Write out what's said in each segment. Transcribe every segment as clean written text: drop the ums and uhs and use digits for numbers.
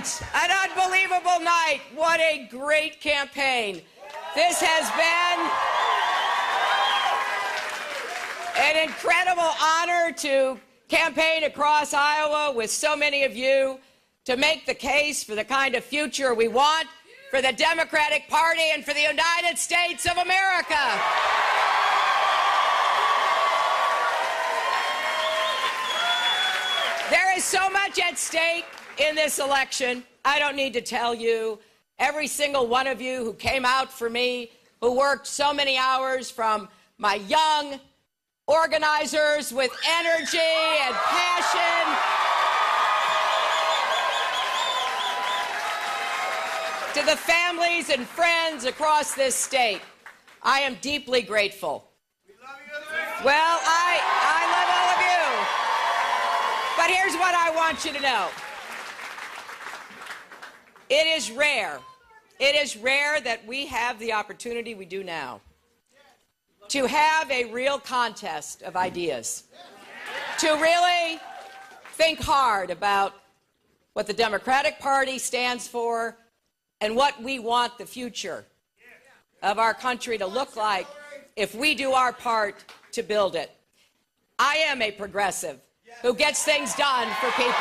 night, an unbelievable night. What a great campaign. This has been an incredible honor to campaign across Iowa with so many of you to make the case for the kind of future we want for the Democratic Party and for the United States of America. There is so much at stake in this election. I don't need to tell you. Every single one of you who came out for me, who worked so many hours, from my young organizers with energy and passion to the families and friends across this state. I am deeply grateful. Well, I love all of you. But here's what I want you to know. It is rare that we have the opportunity we do now to have a real contest of ideas, to really think hard about what the Democratic Party stands for and what we want the future of our country to look like if we do our part to build it. I am a progressive who gets things done for people.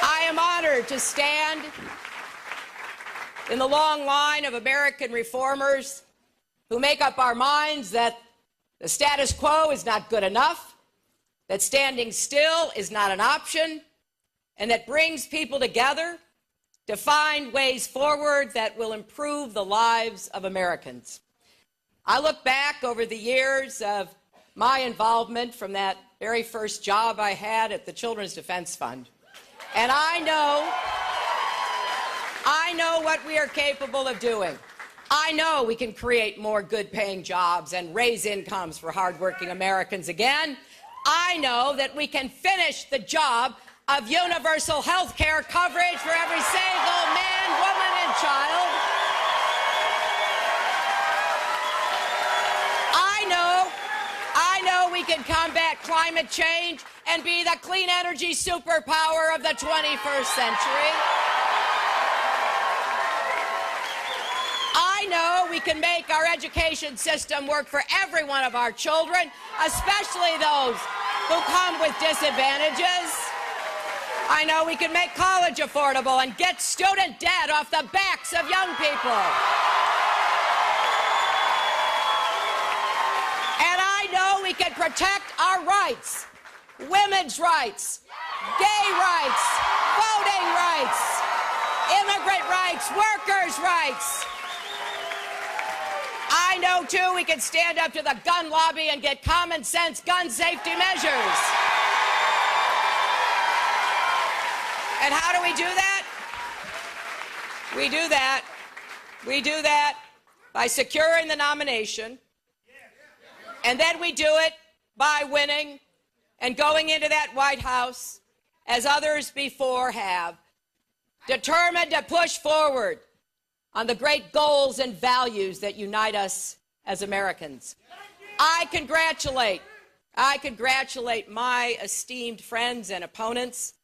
I am honored to stand in the long line of American reformers who make up our minds that the status quo is not good enough, that standing still is not an option, and that brings people together to find ways forward that will improve the lives of Americans. I look back over the years of my involvement from that very first job I had at the Children's Defense Fund, and I know what we are capable of doing. I know we can create more good-paying jobs and raise incomes for hardworking Americans again. I know that we can finish the job of universal health care coverage for every single man, woman, and child. I know we can combat climate change and be the clean energy superpower of the 21st century. I know we can make our education system work for every one of our children, especially those who come with disadvantages. I know we can make college affordable and get student debt off the backs of young people. And I know we can protect our rights, women's rights, gay rights, voting rights, immigrant rights, workers' rights. I know, too, we can stand up to the gun lobby and get common sense gun safety measures. And how do we do that? We do that by securing the nomination, and then we do it by winning and going into that White House, as others before have, determined to push forward on the great goals and values that unite us as Americans. I congratulate my esteemed friends and opponents.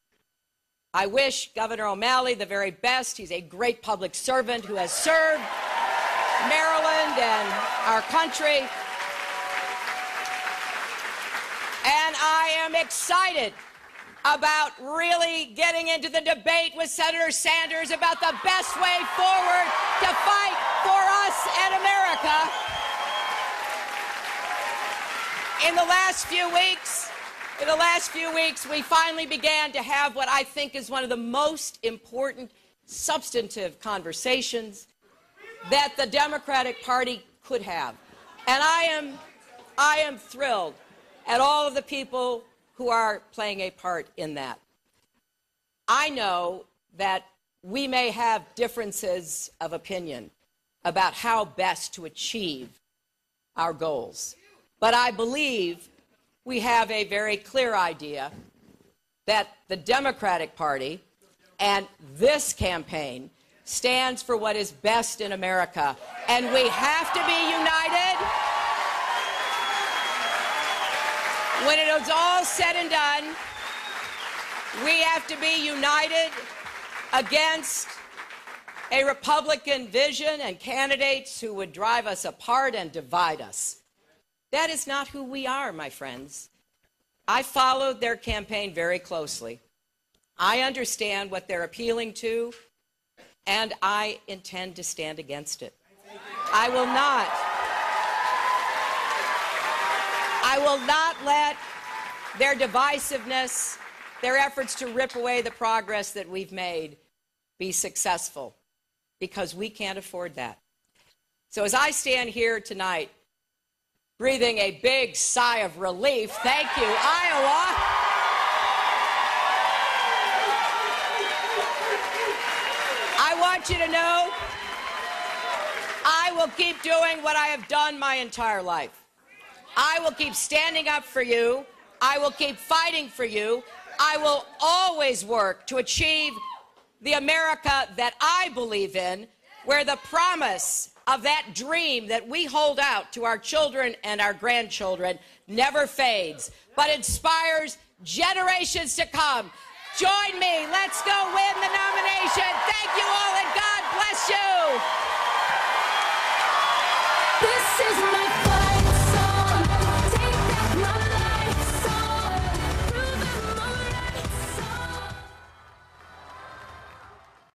I wish Governor O'Malley the very best. He's a great public servant who has served Maryland and our country. And I am excited about really getting into the debate with Senator Sanders about the best way forward to fight for us and America. In the last few weeks, we finally began to have what I think is one of the most important substantive conversations that the Democratic Party could have. And I am thrilled at all of the people who are playing a part in that. I know that we may have differences of opinion about how best to achieve our goals, but I believe we have a very clear idea that the Democratic Party and this campaign stands for what is best in America, and we have to be united. when it is all said and done, we have to be united against a Republican vision and candidates who would drive us apart and divide us. That is not who we are, my friends. I followed their campaign very closely. I understand what they're appealing to, and I intend to stand against it. I will not let their divisiveness, their efforts to rip away the progress that we've made, be successful, because we can't afford that. So as I stand here tonight, breathing a big sigh of relief, thank you, Iowa. I want you to know I will keep doing what I have done my entire life. I will keep standing up for you. I will keep fighting for you. I will always work to achieve the America that I believe in, where the promise of that dream that we hold out to our children and our grandchildren never fades, but inspires generations to come. Join me. Let's go win the nomination. Thank you all, and God bless you.